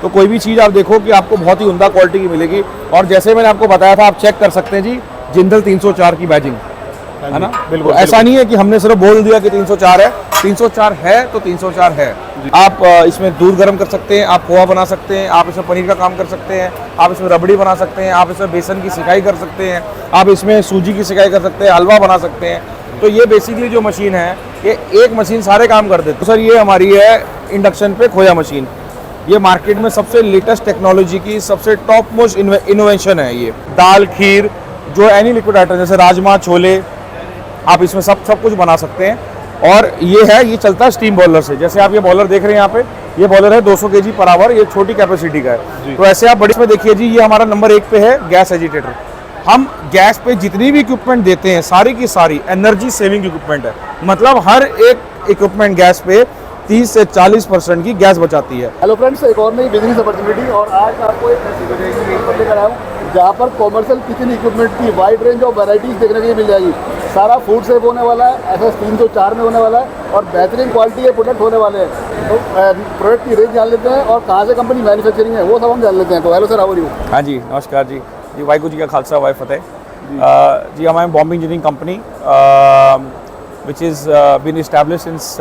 तो कोई भी चीज़ आप देखो कि आपको बहुत ही उम्दा क्वालिटी की मिलेगी। और जैसे मैंने आपको बताया था, आप चेक कर सकते हैं जी, जिंदल 304 की बैजिंग है ना। बिल्कुल, ऐसा नहीं है कि हमने सिर्फ बोल दिया कि 304 है, 304 है तो 304 है। आप इसमें दूध गर्म कर सकते हैं, आप खोआ बना सकते हैं, आप इसमें पनीर का काम कर सकते हैं, आप इसमें रबड़ी बना सकते हैं, आप इसमें बेसन की सिकाई कर सकते हैं, आप इसमें सूजी की सिकाई कर सकते हैं, हलवा बना सकते हैं। तो ये बेसिकली जो मशीन है, ये एक मशीन सारे काम कर देती है। तो सर ये हमारी है इंडक्शन पे खोया मशीन। ये मार्केट में सबसे लेटेस्ट टेक्नोलॉजी की सबसे टॉप मोस्ट इनोवेशन है। ये दाल, खीर, जो एनी लिक्विड आइटम जैसे राजमा, छोले, आप इसमें सब कुछ बना सकते हैं। और ये चलता है स्टीम बॉयलर से। जैसे आप ये बॉयलर देख रहे हैं यहाँ पे, ये बॉयलर है 200 kg पर आवर, ये छोटी कैपेसिटी का है। तो ऐसे आप बड़ी में देखिए जी, ये हमारा नंबर 1 पे है गैस एजिटेटर। हम गैस पे जितनी भी इक्विपमेंट देते हैं, सारी की सारी एनर्जी सेविंग इक्विपमेंट है। मतलब हर एक इक्विपमेंट गैस पे 30 से 40% की गैस बचाती है। हेलो फ्रेंड्स, एक और नई बिजनेस अपॉर्चुनिटी, और आज आपको एक ऐसी जगह यहीं पर लेकर आया हूँ जहाँ पर कॉमर्शियल किचन इक्विपमेंट की वाइड रेंज ऑफ वैराइटीज़ देखने के लिए मिल जाएगी। सारा फूड सेफ होने वाला है, SS 304 में होने वाला है, और बेहतरीन क्वालिटी के प्रोडक्ट होने वाले हैं। तो प्रोडक्ट की रेंज जान लेते हैं और कहाँ से कंपनी मैन्युफैक्चरिंग है वो सब हम जान लेते हैं। तो hello sir, how are you? हाँ जी, नमस्कार जी। वाहिगुरू जी का खालसा, वाहे फतेह। जी हमारे Bombay engineering company which is been establish since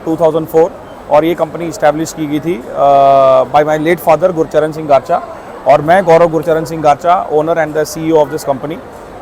2004, और ये कंपनी इस्टेब्लिश की गई थी by my late father Gurcharan Singh Garcha, और मैं Gaurav Gurcharan Singh Garcha, owner and the CEO of this company.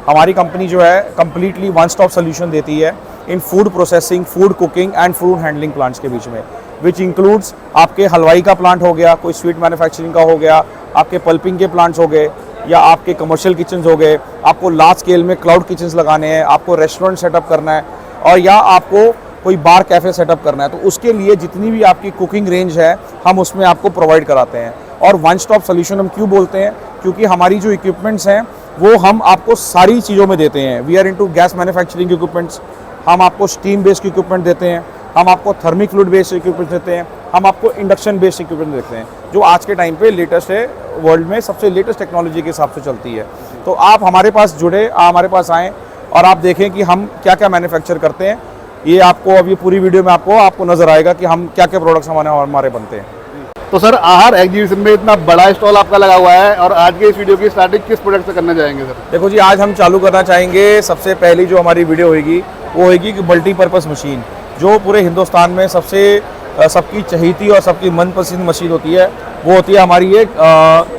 हमारी कंपनी जो है कम्प्लीटली वन स्टॉप सोल्यूशन देती है in food processing, food cooking and food handling plants के बीच में, विच इंक्लूड्स आपके हलवाई का प्लांट हो गया, कोई स्वीट मैन्युफैक्चरिंग का हो गया, आपके पल्पिंग के प्लांट्स हो गए, या आपके कमर्शियल किचन्स हो गए, आपको लार्ज स्केल में क्लाउड किचन्स लगाने हैं, आपको रेस्टोरेंट सेटअप करना है, और या आपको कोई बार कैफ़े सेटअप करना है, तो उसके लिए जितनी भी आपकी कुकिंग रेंज है हम उसमें आपको प्रोवाइड कराते हैं। और वन स्टॉप सोल्यूशन हम क्यों बोलते हैं? क्योंकि हमारी जो इक्विपमेंट्स हैं वो हम आपको सारी चीज़ों में देते हैं। We are into gas manufacturing equipments, हम आपको स्टीम बेस्ड इक्विपमेंट देते हैं, हम आपको थर्मिक फ्लूइड बेस्ड इक्विपमेंट देते हैं, हम आपको इंडक्शन बेस्ड इक्विपमेंट देते हैं, जो आज के टाइम पे लेटेस्ट है, वर्ल्ड में सबसे लेटेस्ट टेक्नोलॉजी के हिसाब से चलती है। तो आप हमारे पास जुड़े, हमारे पास आएँ और आप देखें कि हम क्या क्या मैन्युफैक्चर करते हैं। ये आपको अब ये पूरी वीडियो में आपको नजर आएगा कि हम क्या क्या प्रोडक्ट्स हमारे बनते हैं। तो सर, आहार एग्जीबिशन में इतना बड़ा स्टॉल आपका लगा हुआ है, और आज के इस वीडियो की स्टार्टिंग किस प्रोडक्ट से करना चाहेंगे सर? देखो जी, आज हम चालू करना चाहेंगे, सबसे पहली जो हमारी वीडियो होगी वो होगी कि मल्टीपर्पज़ मशीन, जो पूरे हिंदुस्तान में सबकी चहीती और सबकी मनपसंद मशीन होती है, वो होती है हमारी ये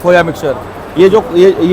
खोया मिक्सर। ये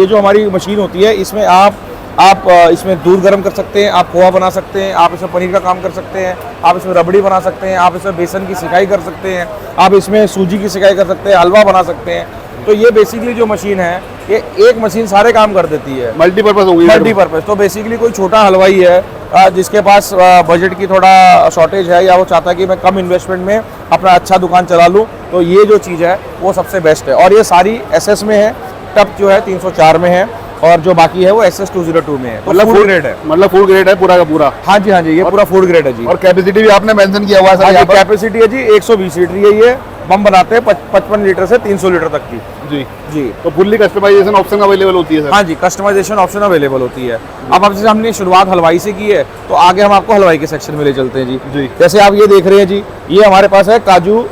जो हमारी मशीन होती है, इसमें आप इसमें दूध गर्म कर सकते हैं, आप खोआ बना सकते हैं, आप इसमें पनीर का काम कर सकते हैं, आप इसमें रबड़ी बना सकते हैं, आप इसमें बेसन की सिकाई कर सकते हैं, आप इसमें सूजी की सिकाई कर सकते हैं, हलवा बना सकते हैं। तो ये बेसिकली जो मशीन है, ये एक मशीन सारे काम कर देती है। मल्टीपर्पज़ होगी। मल्टीपर्पज़ तो बेसिकली कोई छोटा हलवाई है जिसके पास बजट की थोड़ा शॉर्टेज है, या वो चाहता है कि मैं कम इन्वेस्टमेंट में अपना अच्छा दुकान चला लूँ, तो ये जो चीज़ है वो सबसे बेस्ट है। और ये सारी SS में है, टप जो है 304 में है, और जो बाकी है वो SS 202 में है। मतलब फूड ग्रेड है, मतलब फूड ग्रेड है पूरा का पूरा। हाँ जी, हाँ जी, ये पूरा फूड ग्रेड है जी। और कैपेसिटी भी आपने मेंशन किया हुआ है सर? कैपेसिटी है जी 120 लीटर है। ये हम बनाते हैं 55 लीटर से 300 लीटर तक की। जी जी। तो फुल्ली कस्टमाइजेशन ऑप्शन अवेलेबल होती है सर? हाँ जी, कस्टमाइजेशन ऑप्शन अवेलेबल होती है। अब जैसे हमने शुरुआत हलवाई से की है, तो आगे हम आपको हलवाई के सेक्शन में ले चलते हैं जी। जैसे आप ये देख रहे हैं जी, ये हमारे पास है काजू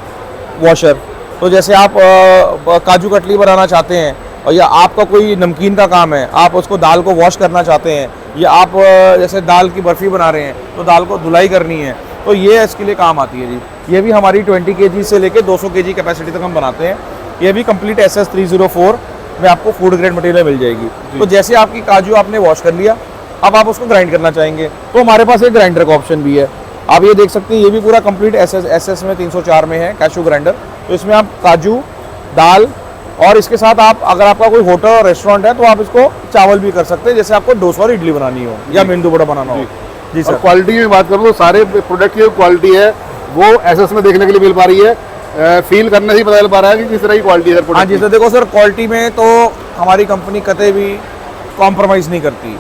वॉशर। तो जैसे आप काजू कतली बनाना चाहते हैं, और या आपका कोई नमकीन का काम है, आप उसको दाल को वॉश करना चाहते हैं, या आप जैसे दाल की बर्फ़ी बना रहे हैं तो दाल को धुलाई करनी है, तो ये इसके लिए काम आती है जी। ये भी हमारी 20 kg से लेके 200 kg कैपेसिटी तक हम बनाते हैं। ये भी कंप्लीट SS 304 में आपको फूड ग्रेड मटेरियल मिल जाएगी। तो जैसे आपकी काजू आपने वॉश कर लिया, अब आप उसको ग्राइंड करना चाहेंगे, तो हमारे पास एक ग्राइंडर का ऑप्शन भी है। आप ये देख सकते हैं, ये भी पूरा कंप्लीट SS में 304 में है, कैशू ग्राइंडर। तो इसमें आप काजू, दाल, और इसके साथ आप अगर आपका कोई होटल और रेस्टोरेंट है तो आप इसको चावल भी कर सकते हैं, जैसे आपको डोसा और इडली बनानी हो या मेंदू वड़ा बनाना हो। जी सर। क्वालिटी की बात करूँ तो सारे प्रोडक्ट की जो क्वालिटी है वो SS में देखने के लिए मिल पा रही है, फील करने से ही पता चल पा रहा है कि किस तरह की क्वालिटी है। हाँ जी सर, देखो सर, क्वालिटी में तो हमारी कंपनी कतई भी कॉम्प्रोमाइज़ नहीं करती।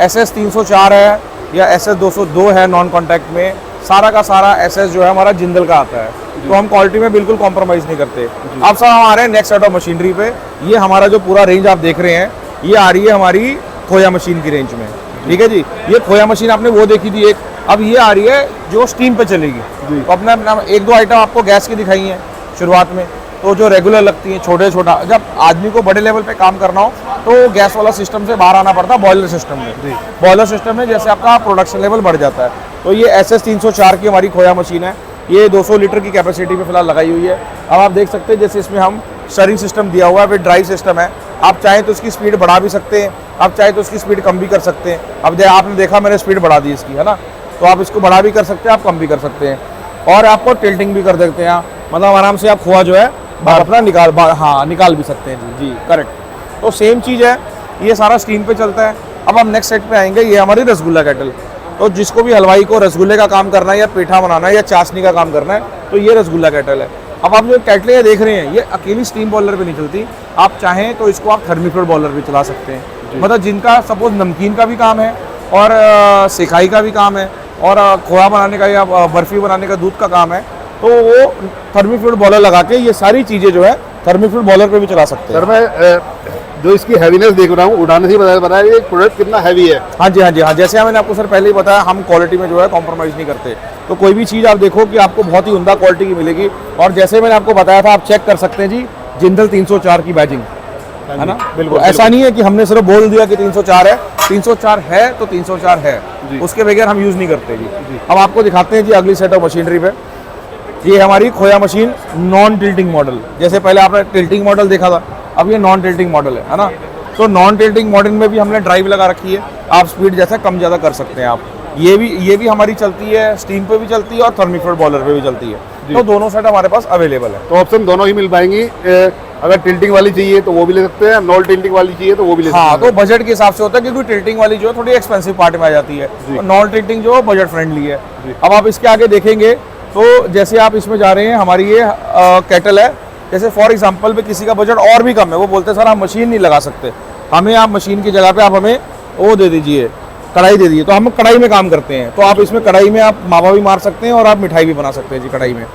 SS 304 है या SS 202 है नॉन कॉन्टैक्ट में, सारा का सारा SS जो है हमारा जिंदल का आता है, तो हम क्वालिटी में बिल्कुल कॉम्प्रोमाइज़ नहीं करते। अब सर हम आ रहे हैं नेक्स्ट सेट ऑफ मशीनरी पे। ये हमारा जो पूरा रेंज आप देख रहे हैं, ये आ रही है हमारी खोया मशीन की रेंज में। ठीक है जी। ये खोया मशीन आपने वो देखी थी एक, अब ये आ रही है जो स्टीम पे चलेगी। तो अपना 1-2 आइटम आपको गैस की दिखाई है शुरुआत में, तो जो रेगुलर लगती हैं छोटे छोटा, जब आदमी को बड़े लेवल पे काम करना हो तो गैस वाला सिस्टम से बाहर आना पड़ता है बॉयलर सिस्टम में। बॉयलर सिस्टम में जैसे आपका प्रोडक्शन लेवल बढ़ जाता है। तो ये SS 304 की हमारी खोया मशीन है, ये 200 लीटर की कैपेसिटी पे फिलहाल लगाई हुई है। अब आप देख सकते हैं जैसे इसमें हम स्टरिंग सिस्टम दिया हुआ है, फिर ड्राइव सिस्टम है। आप चाहें तो इसकी स्पीड बढ़ा भी सकते हैं, आप चाहें तो इसकी स्पीड कम भी कर सकते हैं। अब आपने देखा मैंने स्पीड बढ़ा दी इसकी, है ना, तो आप इसको बढ़ा भी कर सकते हैं, आप कम भी कर सकते हैं, और आपको टिल्टिंग भी कर सकते हैं, मतलब आराम से आप खोआ जो है बाहर अपना निकाल भी सकते हैं। जी करेक्ट। तो सेम चीज़ है, ये सारा स्टीम पे चलता है। अब हम नेक्स्ट सेट पे आएंगे, ये हमारी रसगुल्ला केटल। तो जिसको भी हलवाई को रसगुल्ले का काम करना है या पेठा बनाना है या चाशनी का काम करना है तो ये रसगुल्ला केटल है। अब आप जो केटलें देख रहे हैं ये अकेली स्टीम बॉयलर पे नहीं चलती, आप चाहें तो इसको आप थर्मीफ्लूइड बॉयलर भी चला सकते हैं। मतलब जिनका सपोज नमकीन का भी काम है और सिकाई का भी काम है और खोया बनाने का या बर्फ़ी बनाने का दूध का काम है, तो वो थर्मीफ्लूइड बॉयलर लगा के ये सारी चीज़ें जो है थर्मीफ्लूइड बॉयलर पे भी चला सकते हैं। सर मैं जो इसकी हैवीनेस देख रहा हूँ, उठाने से बताया ये प्रोडक्ट कितना हैवी है। हाँ जी, जैसे मैंने आपको सर पहले ही बताया, हम क्वालिटी में जो है कॉम्प्रोमाइज़ नहीं करते। तो कोई भी चीज़ आप देखो कि आपको बहुत ही उम्दा क्वालिटी की मिलेगी। और जैसे मैंने आपको बताया था, आप चेक कर सकते हैं जी, जिंदल 304 की बैजिंग है ना। बिल्कुल, ऐसा नहीं है कि हमने सिर्फ बोल दिया कि 304 है, 304 है तो 304 है, उसके बगैर हम यूज़ नहीं करते जी। अब आपको दिखाते हैं जी अगली सेट ऑफ मशीनरी पे। ये हमारी खोया मशीन नॉन टिल्टिंग मॉडल। जैसे पहले आपने टिल्टिंग मॉडल देखा था, अब ये नॉन टिल्टिंग मॉडल है ना। तो नॉन टिल्टिंग मॉडल में भी हमने ड्राइव लगा रखी है, आप स्पीड जैसा कम ज़्यादा कर सकते हैं आप। ये भी हमारी चलती है, स्टीम पे भी चलती है और थर्मीफ्लूइड बॉयलर पे भी चलती है। तो दोनों सेट हमारे पास अवेलेबल है। तो ऑप्शन दोनों ही मिल पाएंगी, अगर टिल्टिंग वाली चाहिए तो वो भी ले सकते हैं, नॉन टिल्टिंग वाली चाहिए तो वो भी ले सकते हैं। हाँ, तो बजट के हिसाब से होता है, क्योंकि टिल्टिंग वाली जो है थोड़ी एक्सपेंसिव पार्ट में आ जाती है, नॉन टिल्टिंग जो है बजट फ्रेंडली है। अब आप इसके आगे देखेंगे तो जैसे आप इसमें जा रहे हैं, हमारी ये केटल है। जैसे फॉर एग्जांपल पे किसी का बजट और भी कम है, वो बोलते हैं सर हम मशीन नहीं लगा सकते, हमें आप मशीन की जगह पे आप हमें वो दे दीजिए, कढ़ाई दे दीजिए। तो हम कढ़ाई में काम करते हैं, तो आप इसमें कढ़ाई में आप मावा भी मार सकते हैं और आप मिठाई भी बना सकते हैं जी कढ़ाई में।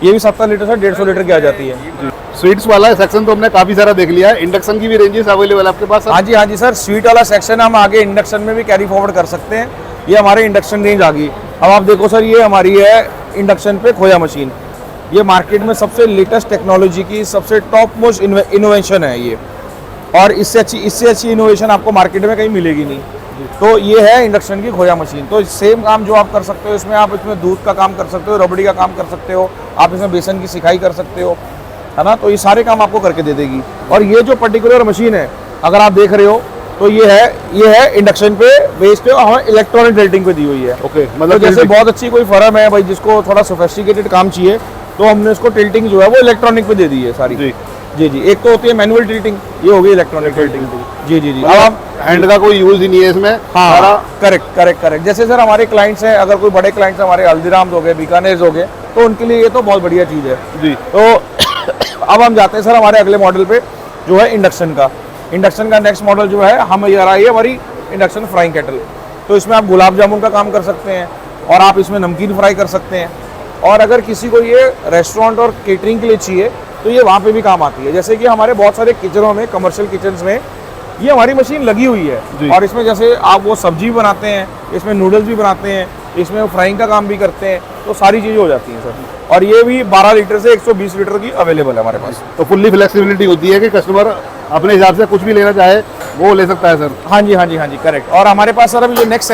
ये भी 70 लीटर से 150 लीटर की आ जाती है। स्वीट्स वाला सेक्शन तो हमने काफ़ी सारा देख लिया है, इंडक्शन की भी रेंजेस अवेलेबल है आपके पास? हाँ जी सर, स्वीट वाला सेक्शन हम आगे इंडक्शन में भी कैरी फॉरवर्ड कर सकते हैं। ये हमारे इंडक्शन रेंज आ गई। अब आप देखो सर, ये हमारी है इंडक्शन पे खोया मशीन। ये मार्केट में सबसे लेटेस्ट टेक्नोलॉजी की सबसे टॉप मोस्ट इनोवेशन है ये, और इससे अच्छी इनोवेशन आपको मार्केट में कहीं मिलेगी नहीं। तो ये है इंडक्शन की खोया मशीन। तो सेम काम जो आप कर सकते हो इसमें, आप इसमें दूध का काम कर सकते हो, रबड़ी का काम कर सकते हो, आप इसमें बेसन की सिकाई कर सकते हो, है ना। तो ये सारे काम आपको करके दे देगी। और ये जो पर्टिकुलर मशीन है, अगर आप देख रहे हो तो ये है इंडक्शन पे बेस्ड है, हमें इलेक्ट्रॉनिक टिल्टिंग पे दी हुई है। ओके, मतलब जैसे बहुत अच्छी कोई फर्म है भाई जिसको थोड़ा सोफिस्टिकेटेड काम चाहिए, तो हमने उसको टिल्टिंग जो है वो इलेक्ट्रॉनिक पे दे दी है सारी। जी। एक तो होती है मैनुअल टिल्टिंग, ये हो गई इलेक्ट्रॉनिक टिल्टिंग। जी। अब आप हैंड का कोई यूज ही नहीं है इसमें। हाँ, करेक्ट। जैसे सर हमारे क्लाइंट्स हैं, अगर कोई बड़े क्लाइंट्स हमारे हल्दीराम हो गए, बीकानेर हो गए, तो उनके लिए ये तो बहुत बढ़िया चीज़ है जी। तो अब हम जाते हैं सर हमारे अगले मॉडल पे, जो है इंडक्शन का नेक्स्ट मॉडल जो है हम ये रहा है हमारी इंडक्शन फ्राइंग केटल। तो इसमें आप गुलाब जामुन का काम कर सकते हैं और आप इसमें नमकीन फ्राई कर सकते हैं। और अगर किसी को ये रेस्टोरेंट और केटरिंग के लिए चाहिए तो ये वहाँ पे भी काम आती है। जैसे कि हमारे बहुत सारे किचनों में, कमर्शियल किचन्स में ये हमारी मशीन लगी हुई है, और इसमें जैसे आप वो सब्जी भी बनाते हैं, इसमें नूडल्स भी बनाते हैं, इसमें फ्राइंग का काम भी करते हैं, तो सारी चीज़ें हो जाती हैं सर। और ये भी 12 लीटर से 120 लीटर की अवेलेबल है हमारे पास। तो फुल्ली फ्लेक्सिबिलिटी होती है कि कस्टमर अपने हिसाब से कुछ भी लेना चाहे वो ले सकता है सर? हाँ जी, करेक्ट। और हमारे पास सर अभी जो नेक्स्ट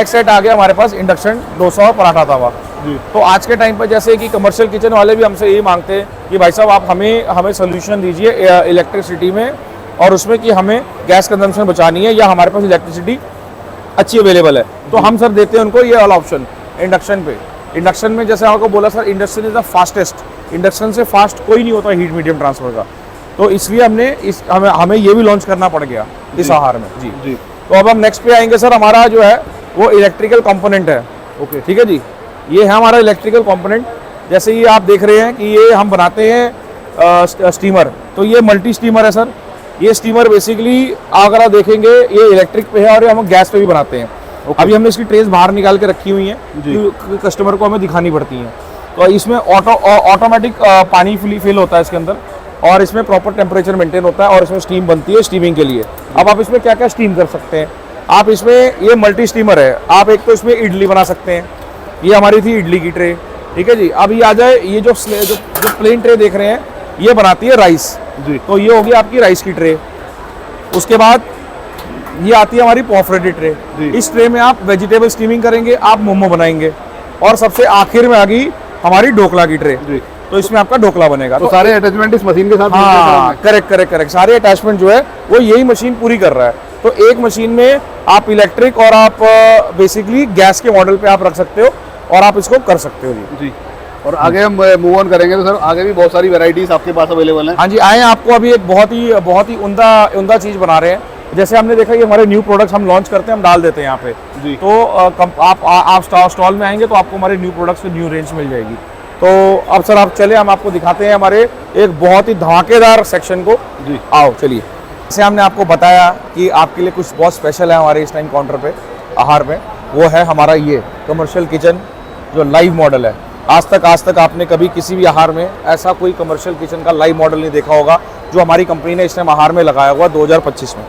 सेट आ गया हमारे पास, इंडक्शन डोसा और पराठा तवा जी। तो आज के टाइम पर जैसे कि कमर्शियल किचन वाले भी हमसे यही मांगते हैं कि भाई साहब आप हमें सोल्यूशन दीजिए इलेक्ट्रिसिटी में, और उसमें कि हमें गैस कंजम्पशन बचानी है या हमारे पास इलेक्ट्रिसिटी अच्छी अवेलेबल है, तो हम सर देते हैं उनको ये वाला ऑप्शन इंडक्शन पे। इंडक्शन में जैसे आपको बोला sir, induction is the fastest, induction से फास्ट कोई नहीं होता हीट मीडियम ट्रांसफर का। तो इसलिए हमें ये भी लॉन्च करना पड़ गया इस आहार में जी। तो अब हम नेक्स्ट पे आएंगे सर, हमारा जो है वो इलेक्ट्रिकल कंपोनेंट है। ओके, ठीक है जी, ये है हमारा इलेक्ट्रिकल कंपोनेंट। जैसे ये आप देख रहे हैं कि ये हम बनाते हैं स्टीमर, तो ये मल्टी स्टीमर है सर। ये स्टीमर बेसिकली अगर आप देखेंगे ये इलेक्ट्रिक पे है और ये हम गैस पे भी बनाते हैं। अभी हमने इसकी ट्रेस बाहर निकाल के रखी हुई हैं, कस्टमर को हमें दिखानी पड़ती हैं। तो इसमें ऑटोमेटिक पानी फिल होता है इसके अंदर, और इसमें प्रॉपर टेम्परेचर मेंटेन होता है, और इसमें स्टीम बनती है स्टीमिंग के लिए। अब आप इसमें क्या क्या स्टीम कर सकते हैं, आप इसमें ये मल्टी स्टीमर है, आप एक तो इसमें इडली बना सकते हैं, ये हमारी थी इडली की ट्रे, ठीक है जी। अब ये आ जाए, ये जो प्लेन ट्रे देख रहे हैं, ये बनाती है राइस। जी। तो ये होगी आपकी राइस की ट्रे। उसके बाद ये आती है हमारी पॉफरेटेड ट्रे। जी। इस ट्रे में आप वेजिटेबल स्टीमिंग करेंगे, आप मोमो बनाएंगे। और सबसे आखिर में आ गई हमारी ढोकला की ट्रे। जी। तो इसमें आपका ढोकला बनेगा। तो सारे अटैचमेंट इस मशीन के साथ मिलते हाँ, हैं? करेक्ट करेक्ट करेक्ट, सारे अटैचमेंट जो है वो यही मशीन पूरी कर रहा है। तो एक मशीन में आप इलेक्ट्रिक और आप बेसिकली गैस के मॉडल पे आप रख सकते हो और आप इसको कर सकते हो जी। जी। और आगे हम मूव ऑन करेंगे तो सर आगे भी बहुत सारी वैरायटीज आपके पास अवेलेबल हैं। हाँ जी, आए आपको अभी एक बहुत ही उम्दा चीज़ बना रहे हैं। जैसे हमने देखा ये हमारे न्यू प्रोडक्ट्स हम लॉन्च करते हैं, हम डाल देते हैं यहाँ पे जी। तो आप स्टॉल में आएंगे तो आपको हमारे न्यू प्रोडक्ट्स की न्यू रेंज मिल जाएगी। तो अब सर आप चले, हम आपको दिखाते हैं हमारे एक बहुत ही धमाकेदार सेक्शन को। जी। आओ चलिए। जैसे हमने आपको बताया कि आपके लिए कुछ बहुत स्पेशल है हमारे इस टाइम काउंटर पे आहार में, वो है हमारा ये कमर्शियल किचन जो लाइव मॉडल है। आज तक आपने कभी किसी भी आहार में ऐसा कोई कमर्शियल किचन का लाइव मॉडल नहीं देखा होगा जो हमारी कंपनी ने इस टाइम आहार में लगाया हुआ 2025 में।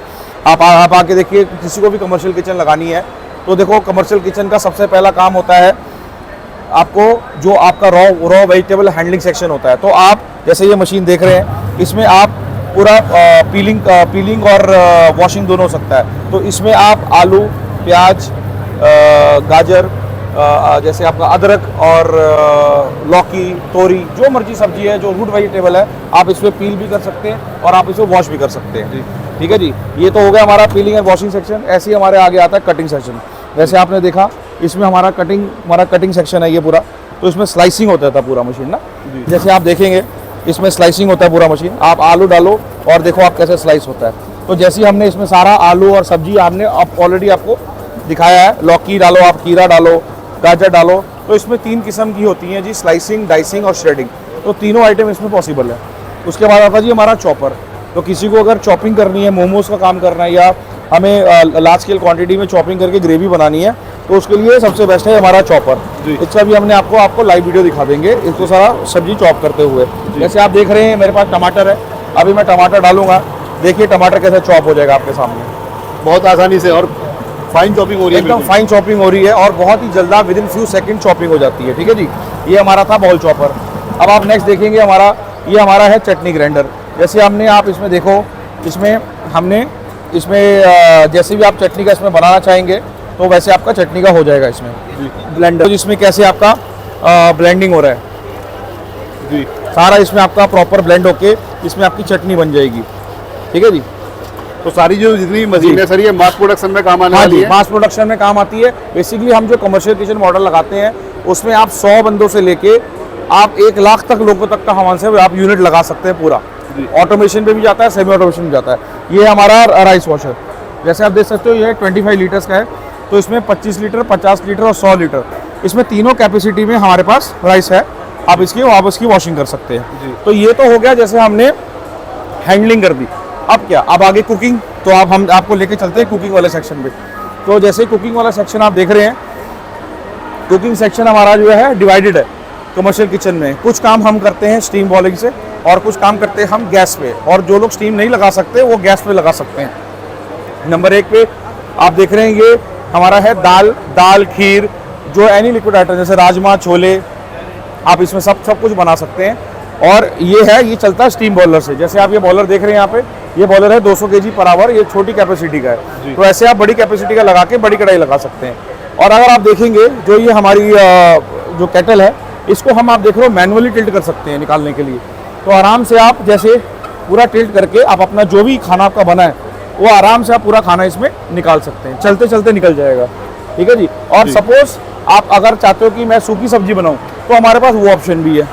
आप आके देखिए, किसी को भी कमर्शियल किचन लगानी है तो देखो, कमर्शियल किचन का सबसे पहला काम होता है आपको जो आपका रॉ वेजिटेबल हैंडलिंग सेक्शन होता है। तो आप जैसे ये मशीन देख रहे हैं, इसमें आप पूरा पीलिंग और वॉशिंग दोनों हो सकता है। तो इसमें आप आलू, प्याज, गाजर, जैसे आपका अदरक और लौकी, तोरी, जो मर्जी सब्जी है, जो रूट वेजिटेबल है, आप इसमें पील भी कर सकते हैं और आप इसमें वॉश भी कर सकते हैं। ठीक है जी। ये तो हो गया हमारा पीलिंग एंड वॉशिंग सेक्शन। ऐसे ही हमारे आगे आता है कटिंग सेक्शन। वैसे आपने देखा इसमें हमारा कटिंग सेक्शन है ये पूरा। तो इसमें स्लाइसिंग होता था पूरा मशीन ना, जैसे आप देखेंगे इसमें स्लाइसिंग होता है पूरा मशीन। आप आलू डालो और देखो आप कैसे स्लाइस होता है। तो जैसे ही हमने इसमें सारा आलू और सब्जी हमने ऑलरेडी आपको दिखाया है, लौकी डालो, आप खीरा डालो, गाजर डालो। तो इसमें 3 किस्म की होती हैं जी, स्लाइसिंग, डाइसिंग और श्रेडिंग। तो तीनों आइटम इसमें पॉसिबल है। उसके बाद आता है जी हमारा चॉपर। तो किसी को अगर चॉपिंग करनी है, मोमोज का काम करना है, या हमें लार्ज स्केल क्वांटिटी में चॉपिंग करके ग्रेवी बनानी है, तो उसके लिए सबसे बेस्ट है हमारा चॉपर। इसका भी हमने आपको लाइव वीडियो दिखा देंगे, इसको सारा सब्जी चॉप करते हुए। जैसे आप देख रहे हैं मेरे पास टमाटर है, अभी मैं टमाटर डालूंगा, देखिए टमाटर कैसे चॉप हो जाएगा आपके सामने बहुत आसानी से, और फाइन चॉपिंग हो रही है, एकदम फाइन चॉपिंग हो रही है और बहुत ही जल्द with in few second chopping हो जाती है। ठीक है जी। ये हमारा था बॉल चॉपर। अब आप नेक्स्ट देखेंगे ये हमारा है चटनी ग्राइंडर। जैसे हमने, आप इसमें देखो, इसमें जैसे भी आप चटनी का इसमें बनाना चाहेंगे तो वैसे आपका चटनी का हो जाएगा इसमें ब्लेंडर। जिसमें कैसे आपका ब्लेंडिंग हो रहा है जी, सारा इसमें आपका प्रॉपर ब्लेंड होके इसमें आपकी चटनी बन जाएगी। ठीक है जी। तो सारी जो जितनी मशीन है सर, ये मास प्रोडक्शन में काम आने हाँ वाली जी, है। मास प्रोडक्शन में काम आती है। बेसिकली हम जो कमर्शियल किचन मॉडल लगाते हैं उसमें आप 100 बंदों से लेके आप 1 लाख तक लोगों तक का हमसे आप यूनिट लगा सकते हैं पूरा। ऑटोमेशन पे भी जाता है, सेमी ऑटोमेशन भी जाता है। ये हमारा राइस वॉशर, जैसे आप देख सकते हो, ये 25 लीटर्स का है। तो इसमें 25 लीटर, 50 लीटर और 100 लीटर, इसमें तीनों कैपेसिटी में हमारे पास राइस है। आप इसकी वॉशिंग कर सकते हैं। तो ये तो हो गया जैसे हमने हैंडलिंग कर दी। अब क्या, अब आगे कुकिंग। तो हम आपको लेके चलते हैं कुकिंग वाले सेक्शन पे। तो जैसे कुकिंग वाला सेक्शन आप देख रहे हैं, कुकिंग सेक्शन हमारा जो है डिवाइडेड है कमर्शियल किचन में। कुछ काम हम करते हैं स्टीम बॉलिंग से और कुछ काम करते हैं हम गैस पे, और जो लोग स्टीम नहीं लगा सकते वो गैस पे लगा सकते हैं। नंबर 1 पे आप देख रहे हैं ये हमारा है दाल खीर, जो एनी लिक्विड आइटम जैसे राजमा, छोले, आप इसमें सब कुछ बना सकते हैं। और ये चलता है स्टीम बॉयलर से। जैसे आप ये बॉयलर देख रहे हैं यहाँ पे, ये बॉयलर है 200 kg पर आवर, ये छोटी कैपेसिटी का है। तो ऐसे आप बड़ी कैपेसिटी का लगा के बड़ी कढ़ाई लगा सकते हैं। और अगर आप देखेंगे जो ये हमारी जो केटल है, इसको हम आप देख रहे हो मैनुअली टिल्ट कर सकते हैं निकालने के लिए। तो आराम से आप जैसे पूरा टिल्ट करके आप अपना जो भी खाना आपका बना है वो आराम से आप पूरा खाना इसमें निकाल सकते हैं, चलते चलते निकल जाएगा। ठीक है जी। और सपोज आप अगर चाहते हो कि मैं सूखी सब्जी बनाऊं, तो हमारे पास वो ऑप्शन भी है।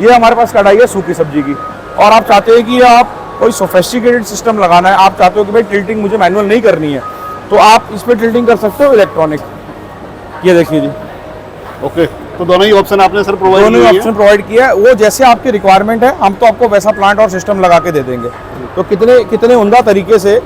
ये हमारे पास कढ़ाई है सूखी सब्जी की। और आप चाहते हैं कि आप कोई सोफिस्टिकेटेड सिस्टम लगाना है, आप चाहते हो कि भाई टिल्टिंग मुझे मैनुअल नहीं करनी है, तो आप इस पर टिल्टिंग कर सकते हो इलेक्ट्रॉनिक। ये देखिए जी। ओके, तो दोनों ही ऑप्शन आपने सर प्रोवाइड दोनों ही ऑप्शन प्रोवाइड किया है। वो जैसे आपकी रिक्वायरमेंट है, हम तो आपको वैसा प्लांट और सिस्टम लगा के दे देंगे। तो कितने उम्दा तरीके से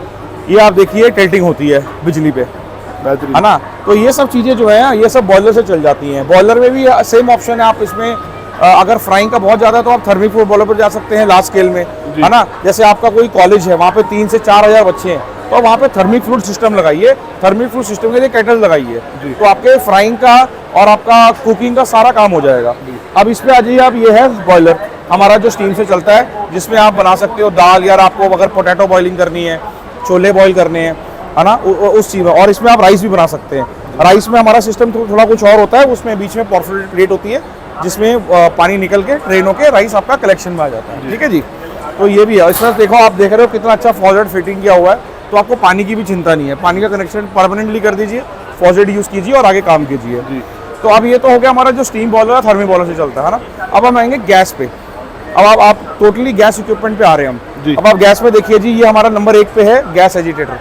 ये आप देखिए टिल्टिंग होती है बिजली पे, है ना। तो ये सब चीज़ें जो है ये सब बॉयलर से चल जाती हैं। बॉयलर में भी सेम ऑप्शन है। आप इसमें अगर फ्राइंग का बहुत ज़्यादा है तो आप थर्मिक फ्लूइड बॉयलर पर जा सकते हैं लार्ज स्केल में, है ना। जैसे आपका कोई कॉलेज है, वहाँ पे 3 से 4 हज़ार बच्चे हैं, तो वहाँ पे थर्मिक फ्लूइड सिस्टम लगाइए। थर्मिक फ्लूइड सिस्टम के लिए केटल लगाइए, तो आपके फ्राइंग का और आपका कुकिंग का सारा काम हो जाएगा। अब इस पे आ जाइए आप, ये है बॉयलर। हमारा जो स्टीम से चलता है, जिसमें आप बना सकते हो दाल, या आपको अगर पोटैटो बॉइलिंग करनी है, छोले बॉईल करने हैं, है ना, उस चीज़ में। और इसमें आप राइस भी बना सकते हैं। राइस में हमारा सिस्टम थोड़ा कुछ और होता है, उसमें बीच में पोर्फोरेटेड प्लेट होती है, जिसमें पानी निकल के ट्रेनों के राइस आपका कलेक्शन में आ जाता है। ठीक है जी, तो ये भी है। इसमें देखो, आप देख रहे हो कितना अच्छा फॉजेट फिटिंग किया हुआ है, तो आपको पानी की भी चिंता नहीं है। पानी का कनेक्शन परमानेंटली कर दीजिए, फॉजेट यूज़ कीजिए और आगे काम कीजिए। तो अब ये तो हो गया हमारा जो स्टीम बॉयलर है, थर्मी बॉयलर से चलता है ना। अब हम आएंगे गैस पे। अब आप टोटली गैस इक्विपमेंट पे आ रहे हैं हम। अब आप गैस पे देखिए जी, ये हमारा नंबर 1 पे है गैस एजिटेटर।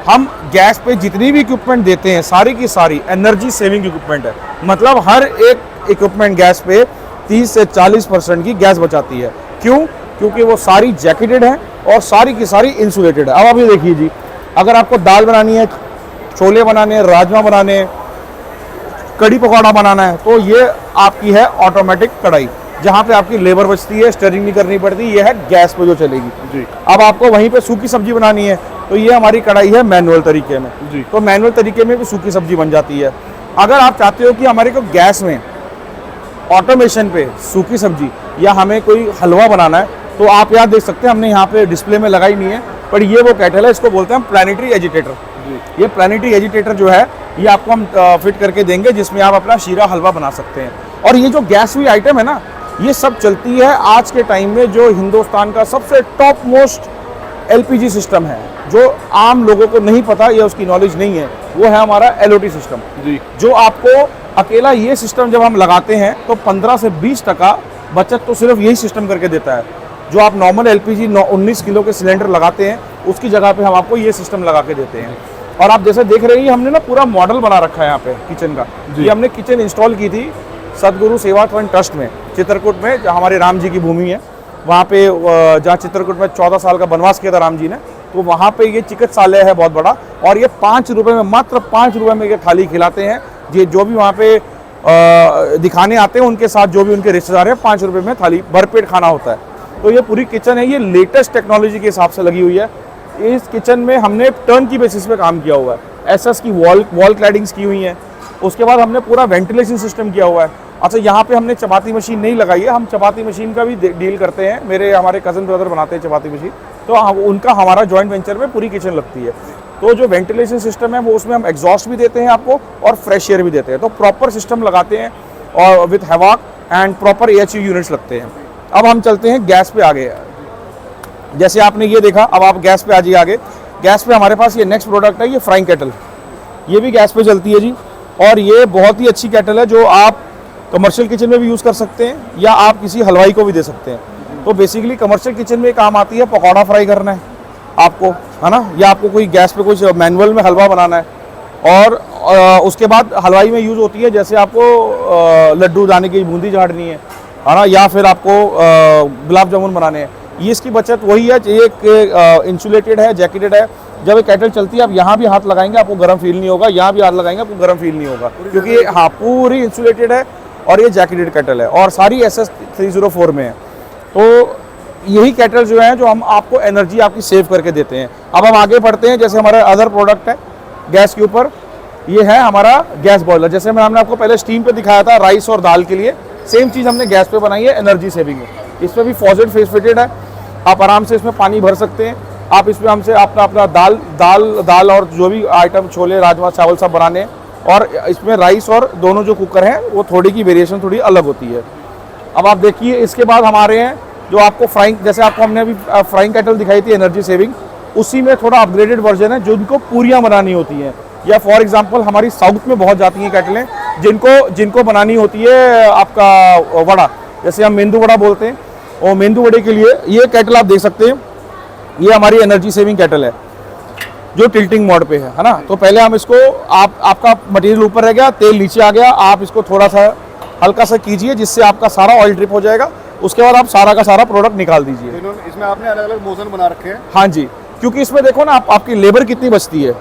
हम गैस पे जितनी भी इक्विपमेंट देते हैं, सारी की सारी एनर्जी सेविंग इक्विपमेंट है। मतलब हर एक इक्विपमेंट गैस पे 30 से 40% की गैस बचाती है। क्यों? क्योंकि वो सारी जैकेटेड है और सारी की सारी इंसुलेटेड है। अब आप ये देखिए जी, अगर आपको दाल बनानी है, छोले बनाने हैं, राजमा बनाने हैं, कड़ी पकौड़ा बनाना है, तो ये आपकी है ऑटोमेटिक कढ़ाई, जहाँ पे आपकी लेबर बचती है, स्टरिंग नहीं करनी पड़ती। ये है गैस पे जो चलेगी जी। अब आपको वहीं पे सूखी सब्जी बनानी है, तो ये हमारी कढ़ाई है मैनुअल तरीके में जी। तो मैनुअल तरीके में भी सूखी सब्जी बन जाती है। अगर आप चाहते हो कि हमारे को गैस में ऑटोमेशन पे सूखी सब्जी या हमें कोई हलवा बनाना है, तो आप यहाँ देख सकते हैं, हमने यहाँ पे डिस्प्ले में लगाई नहीं है, पर ये वो केटल है, इसको बोलते हैं प्लानिटरी एजिटेटर। ये प्लानिटरी एजिटेटर जो है, ये आपको हम फिट करके देंगे, जिसमें आप अपना शीरा हलवा बना सकते हैं। और ये जो गैस हुई आइटम है ना, ये सब चलती है आज के टाइम में जो हिंदुस्तान का सबसे टॉप मोस्ट एलपीजी सिस्टम है, जो आम लोगों को नहीं पता या उसकी नॉलेज नहीं है, वो है हमारा एलओटी सिस्टम जी। जो आपको अकेला ये सिस्टम जब हम लगाते हैं तो 15 से 20% बचत तो सिर्फ यही सिस्टम करके देता है। जो आप नॉर्मल एलपीजी 19 किलो के सिलेंडर लगाते हैं, उसकी जगह पे हम आपको ये सिस्टम लगा के देते हैं। और आप जैसे देख रहे हैं, हमने ना पूरा मॉडल बना रखा है यहाँ पे किचन का। ये हमने किचन इंस्टॉल की थी सदगुरु सेवा फंड ट्रस्ट में, चित्रकूट में, जहाँ हमारे राम जी की भूमि है। वहाँ पे जहाँ चित्रकूट में 14 साल का वनवास किया था राम जी ने, तो वहाँ पे ये चिकित्सालय है बहुत बड़ा। और ये 5 रुपये में, मात्र 5 रुपये में ये थाली खिलाते हैं। ये जो भी वहाँ पे दिखाने आते हैं, उनके साथ जो भी उनके रिश्तेदार हैं, 5 रुपये में थाली भरपेट खाना होता है। तो ये पूरी किचन है, ये लेटेस्ट टेक्नोलॉजी के हिसाब से लगी हुई है। इस किचन में हमने टर्न की बेसिस पे काम किया हुआ है। एसएस की वॉल क्लैडिंग्स की हुई हैं। उसके बाद हमने पूरा वेंटिलेशन सिस्टम किया हुआ है। अच्छा, यहाँ पे हमने चपाती मशीन नहीं लगाई है, हम चपाती मशीन का भी डील करते हैं। हमारे कज़न ब्रदर बनाते हैं चपाती मशीन, तो उनका हमारा जॉइंट वेंचर में पूरी किचन लगती है। तो जो वेंटिलेशन सिस्टम है, वो उसमें हम एग्जॉस्ट भी देते हैं आपको और फ्रेश एयर भी देते हैं। तो प्रॉपर सिस्टम लगाते हैं और विथ हैवाक एंड प्रॉपर एएचयू यूनिट्स लगते हैं। अब हम चलते हैं गैस पे आगे। जैसे आपने ये देखा, अब आप गैस पे आ जाइए आगे। गैस पे हमारे पास ये नेक्स्ट प्रोडक्ट है, ये फ्राइंग केटल। ये भी गैस पे चलती है जी, और ये बहुत ही अच्छी केटल है, जो आप कमर्शियल किचन में भी यूज़ कर सकते हैं या आप किसी हलवाई को भी दे सकते हैं। तो बेसिकली कमर्शियल किचन में काम आती है, पकौड़ा फ्राई करना है आपको, है ना, या आपको कोई गैस पे कुछ मैनुअल में हलवा बनाना है। और उसके बाद हलवाई में यूज़ होती है, जैसे आपको लड्डू दाने की बूंदी झाड़नी है ना, या फिर आपको गुलाब जामुन बनाने हैं। ये इसकी बचत वही है, ये इंसुलेटेड है, जैकेटेड है। जब ये केटल चलती है, आप यहाँ भी हाथ लगाएंगे आपको गर्म फील नहीं होगा, यहाँ भी हाथ लगाएंगे आपको गर्म फील नहीं होगा, क्योंकि ये पूरी इंसुलेटेड है और ये जैकेटेड केटल है और सारी SS 304 में है। तो यही केटल जो है, जो हम आपको एनर्जी आपकी सेव करके देते हैं। अब हम आगे बढ़ते हैं। जैसे हमारा अदर प्रोडक्ट है गैस के ऊपर, ये है हमारा गैस बॉयलर। जैसे हमने आपको पहले स्टीम पे दिखाया था राइस और दाल के लिए, सेम चीज़ हमने गैस पे बनाई है एनर्जी सेविंग में। इसमें भी फॉजेट फेस फिटेड है, आप आराम से इसमें पानी भर सकते हैं। आप इसमें हमसे अपना दाल और जो भी आइटम, छोले राजमा चावल सब बनाने। और इसमें राइस और दोनों जो कुकर हैं, वो थोड़ी की वेरिएशन थोड़ी अलग होती है। अब आप देखिए, इसके बाद हमारे हैं जो आपको फ्राइंग, जैसे आपको हमने अभी फ्राइंग केटल दिखाई थी एनर्जी सेविंग, उसी में थोड़ा अपग्रेडेड वर्जन है, जो इनको पूरियाँ बनानी होती हैं। या फॉर एग्जांपल हमारी साउथ में बहुत जाती हैं केटलें, जिनको बनानी होती है आपका वड़ा, जैसे हम मेंदू वड़ा बोलते हैं, और मेंदू वड़े के लिए ये केटल आप देख सकते हैं। ये हमारी एनर्जी सेविंग केटल है, जो टिल्टिंग मोड पे है ना। तो पहले हम इसको, आपका मटेरियल ऊपर रह गया, तेल नीचे आ गया, आप इसको थोड़ा सा हल्का सा कीजिए, जिससे आपका सारा ऑयल ड्रिप हो जाएगा। उसके बाद आप सारा का सारा प्रोडक्ट निकाल दीजिए। इसमें आपने अलग अलग मोशन बना रखे हैं। हाँ जी, क्योंकि इसमें देखो ना, आपकी लेबर कितनी बचती है।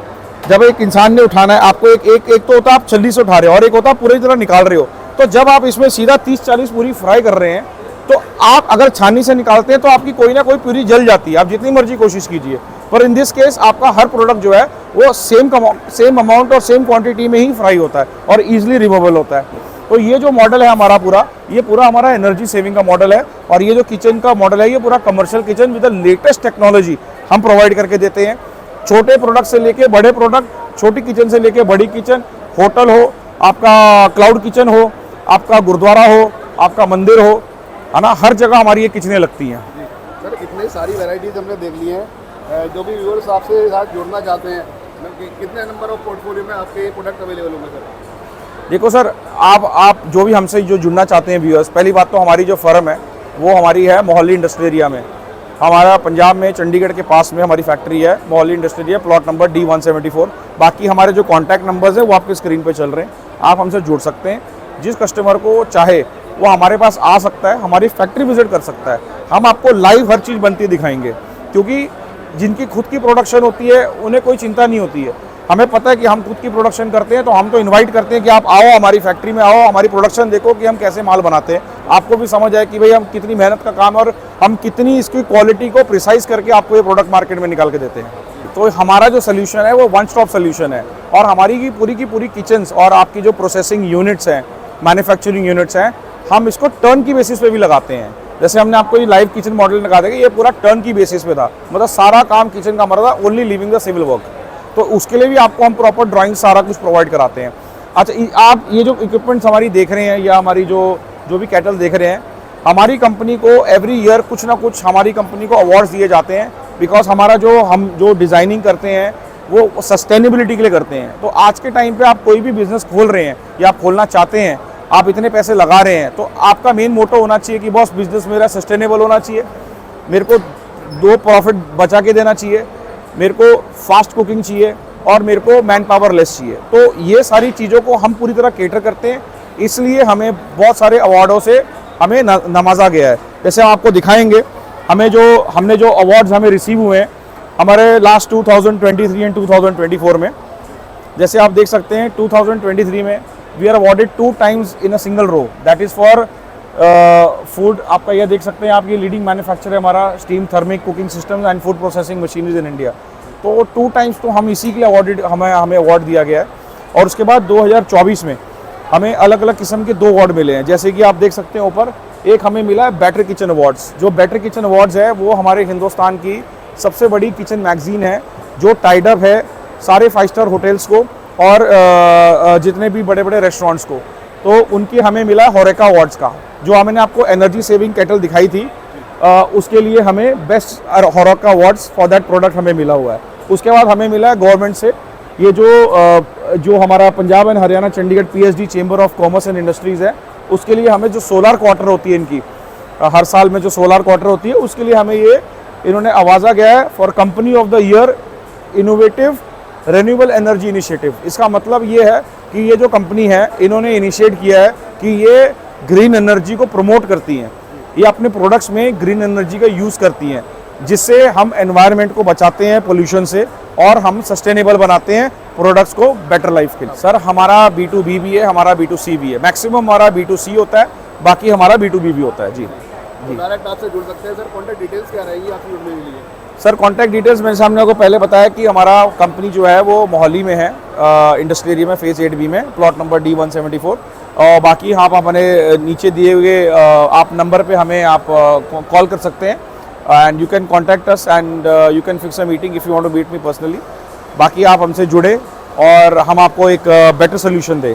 जब एक इंसान ने उठाना है, आपको एक तो होता है आप छल्ली से उठा रहे हो, और एक होता है पूरी तरह निकाल रहे हो। तो जब आप इसमें सीधा 30-40 पूरी फ्राई कर रहे हैं, तो आप अगर छानी से निकालते हैं तो आपकी कोई ना कोई पूरी जल जाती है, आप जितनी मर्जी कोशिश कीजिए। पर इन दिस केस आपका हर प्रोडक्ट जो है वो सेम अमाउंट और सेम क्वांटिटी में ही फ्राई होता है और इजीली रिमूवेबल होता है। तो ये जो मॉडल है हमारा पूरा, ये पूरा हमारा एनर्जी सेविंग का मॉडल है। और ये जो किचन का मॉडल है, ये पूरा commercial kitchen with the latest technology हम प्रोवाइड करके देते हैं। छोटे प्रोडक्ट से लेके बड़े प्रोडक्ट, छोटी किचन से लेके बड़ी किचन, होटल हो, आपका क्लाउड किचन हो, आपका गुरुद्वारा हो, आपका मंदिर हो, है ना, हर जगह हमारी ये किचनें लगती हैं। सर इतनी सारी वैरायटीज हमने देख ली हैं, जो भी व्यूअर्स आपसे साथ जुड़ना चाहते हैं, कितने नंबर ऑफ पोर्टफोलियो में आपके ये प्रोडक्ट अवेलेबल होंगे सर? देखो सर, आप जो भी हमसे जो जुड़ना चाहते हैं व्यूअर्स, पहली बात तो हमारी जो फर्म है वो हमारी है मोहाली इंडस्ट्रियल एरिया में। हमारा पंजाब में चंडीगढ़ के पास में हमारी फैक्ट्री है, Mohali industrial area, plot number D174। बाकी हमारे जो कॉन्टैक्ट नंबर्स हैं वो आपके स्क्रीन पे चल रहे हैं, आप हमसे जुड़ सकते हैं। जिस कस्टमर को चाहे वो हमारे पास आ सकता है, हमारी फैक्ट्री विजिट कर सकता है। हम आपको लाइव हर चीज़ बनती दिखाएंगे, क्योंकि जिनकी खुद की प्रोडक्शन होती है उन्हें कोई चिंता नहीं होती है। हमें पता है कि हम खुद की प्रोडक्शन करते हैं, तो हम तो इनवाइट करते हैं कि आप आओ हमारी फैक्ट्री में, आओ हमारी प्रोडक्शन देखो कि हम कैसे माल बनाते हैं, आपको भी समझ आए कि भाई हम कितनी मेहनत का काम है और हम कितनी इसकी क्वालिटी को प्रिसाइज करके आपको ये प्रोडक्ट मार्केट में निकाल के देते हैं। तो हमारा जो सोल्यूशन है वो वन स्टॉप सोल्यूशन है। और हमारी की पूरी किचन्स और आपकी जो प्रोसेसिंग यूनिट्स हैं, मैन्युफैक्चरिंग यूनिट्स हैं, हम इसको टर्न की बेसिस पे भी लगाते हैं। जैसे हमने आपको ये लाइव किचन मॉडल लगा देगा, ये पूरा टर्न की बेसिस पे था, मतलब सारा काम किचन का हमारा था, only living the civil work. तो उसके लिए भी आपको हम प्रॉपर ड्राइंग सारा कुछ प्रोवाइड कराते हैं। अच्छा, आप ये जो इक्विपमेंट्स हमारी देख रहे हैं या हमारी जो भी कैटल देख रहे हैं, हमारी कंपनी को एवरी ईयर कुछ ना कुछ हमारी कंपनी को अवार्ड्स दिए जाते हैं, बिकॉज हमारा हम जो डिज़ाइनिंग करते हैं वो सस्टेनेबिलिटी के लिए करते हैं। तो आज के टाइम पे आप कोई भी बिजनेस खोल रहे हैं या आप खोलना चाहते हैं, आप इतने पैसे लगा रहे हैं, तो आपका मेन मोटो होना चाहिए कि बॉस बिजनेस मेरा सस्टेनेबल होना चाहिए, मेरे को 2 प्रॉफिट बचा के देना चाहिए, मेरे को फास्ट कुकिंग चाहिए और मेरे को मैन पावर लेस चाहिए। तो ये सारी चीज़ों को हम पूरी तरह केटर करते हैं, इसलिए हमें बहुत सारे अवार्डों से हमें नवाजा गया है। जैसे हम आपको दिखाएंगे, हमने जो अवार्ड्स हमें रिसीव हुए हैं हमारे लास्ट 2023 एंड 2024 में। जैसे आप देख सकते हैं 2023 में we are awarded 2 times in a single row, that is for food. आपका यह देख सकते हैं, आपकी लीडिंग मैन्युफैक्चर है हमारा steam thermic cooking systems and food processing machineries in India. तो 2 times तो हम इसी के लिए अवार्डेड, हमें अवार्ड दिया गया है। और उसके बाद 2024 में हमें अलग अलग किस्म के 2 अवार्ड मिले हैं। जैसे कि आप देख सकते हैं ऊपर, एक हमें मिला है बेटर किचन अवार्ड्स। जो बेटर किचन अवार्ड्स है वो हमारे हिंदुस्तान की सबसे बड़ी किचन मैगजीन है, जो टाइड अप है सारे 5 स्टार होटल्स को और जितने भी बड़े बड़े रेस्टोरेंट्स को। तो उनकी हमें मिला होरेका अवार्ड्स का। जो मैंने आपको एनर्जी सेविंग केटल दिखाई थी, उसके लिए हमें best होरेका awards for that product हमें मिला हुआ है। उसके बाद हमें मिला है गवर्नमेंट से, ये जो हमारा Punjab and Haryana Chandigarh PSD chamber of commerce and industries है, उसके लिए हमें जो सोलर क्वार्टर होती है इनकी, हर साल में जो सोलर क्वार्टर होती है, उसके लिए हमें ये इन्होंने आवाज़ा गया है for company of the year innovative renewable energy initiative. इसका मतलब ये है कि ये जो कंपनी है इन्होंने इनिशिएट किया है कि ये ग्रीन एनर्जी को प्रमोट करती हैं, ये अपने प्रोडक्ट्स में ग्रीन एनर्जी का यूज़ करती हैं, जिससे हम एनवायरनमेंट को बचाते हैं पोल्यूशन से और हम सस्टेनेबल बनाते हैं प्रोडक्ट्स को बेटर लाइफ के लिए। सर हमारा B2B भी है, हमारा B2C भी है। मैक्सिमम हमारा B2C होता है, बाकी हमारा B2B भी होता है। जी डायरेक्ट आपसे जुड़ सकते हैं सर। कॉन्टैक्ट डिटेल्स क्या रहेगी आपकी जुड़ने के लिए? सर कॉन्टैक्ट डिटेल्स मैंने सामने आपको पहले बताया कि हमारा कंपनी जो है वो मोहाली में है, इंडस्ट्रियल एरिया में फेज 8B में, प्लॉट नंबर D174। और बाकी आप अपने नीचे दिए हुए आप नंबर पे हमें आप कॉल कर सकते हैं and you can contact us and you can fix a meeting if you want to meet me personally. बाकी आप हमसे जुड़े और हम आपको एक बेटर सोल्यूशन दें।